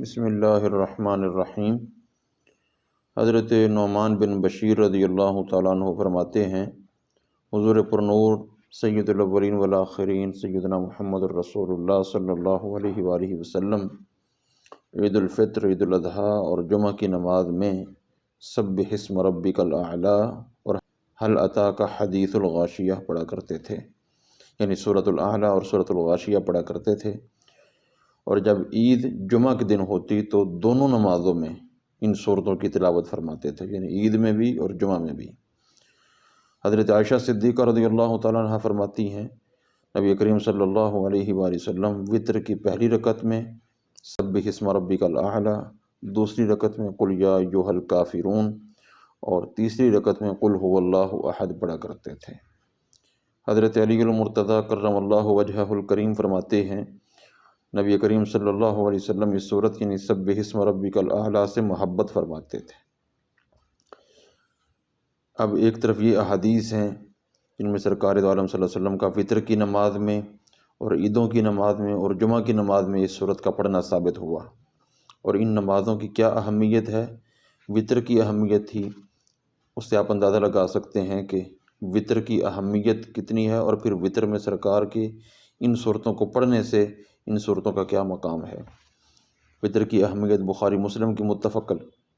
بسم اللہ الرحمن الرحیم۔ حضرت نعمان بن بشیر رضی اللہ تعالیٰ عنہ فرماتے ہیں، حضور پرنور سید الاولین والآخرین سیدنا محمد الرسول اللہ صلی اللہ علیہ وآلہ وسلم عید الفطر، عید الاضحیٰ اور جمعہ کی نماز میں سبح اسم ربک الاعلیٰ اور هل اتاک حدیث الغاشیہ پڑھا کرتے تھے، یعنی سورۃ الاعلیٰ اور سورۃ الغاشیہ پڑھا کرتے تھے۔ اور جب عید جمعہ کے دن ہوتی تو دونوں نمازوں میں ان سورتوں کی تلاوت فرماتے تھے، یعنی عید میں بھی اور جمعہ میں بھی۔ حضرت عائشہ صدیقہ رضی اللہ تعالیٰ عنہ فرماتی ہیں، نبی کریم صلی اللہ علیہ وآلہ وسلم وطر کی پہلی رکعت میں سبح اسم ربک الاعلیٰ، دوسری رکعت میں قل یا ایھا الکافرون اور تیسری رکعت میں قل ھو اللہ احد پڑھا کرتے تھے۔ حضرت علی المرتضیٰ کرم اللہ وجہہ الکریم فرماتے ہیں، نبی کریم صلی اللہ علیہ وسلم اس صورت یعنی سبح اسم ربک الاعلیٰ سے محبت فرماتے تھے۔ اب ایک طرف یہ احادیث ہیں جن میں سرکار دو عالم صلی اللہ علیہ وسلم کا وطر کی نماز میں اور عیدوں کی نماز میں اور جمعہ کی نماز میں اس صورت کا پڑھنا ثابت ہوا، اور ان نمازوں کی کیا اہمیت ہے، وطر کی اہمیت تھی، اس سے آپ اندازہ لگا سکتے ہیں کہ وطر کی اہمیت کتنی ہے، اور پھر وطر میں سرکار کی ان صورتوں کو پڑھنے سے ان صورتوں کا کیا مقام ہے۔ وطر کی اہمیت بخاری مسلم کی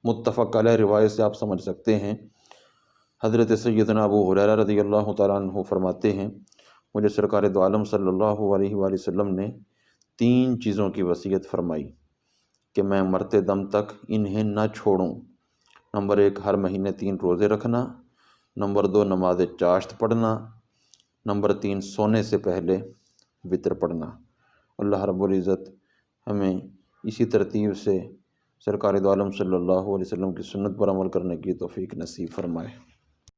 متفق علیہ روایت سے آپ سمجھ سکتے ہیں۔ حضرت سیدنا ابو ہریرہ رضی اللہ تعالیٰ عنہ فرماتے ہیں، مجھے سرکار دو عالم صلی اللہ علیہ وآلہ وسلم نے 3 چیزوں کی وصیت فرمائی کہ میں مرتے دم تک انہیں نہ چھوڑوں۔ نمبر 1 ہر مہینے 3 روزے رکھنا، نمبر 2 نماز چاشت پڑھنا، نمبر 3 سونے سے پہلے وطر پڑھنا۔ اللہ رب العزت ہمیں اسی ترتیب سے سرکار دو عالم صلی اللہ علیہ وسلم کی سنت پر عمل کرنے کی توفیق نصیب فرمائے۔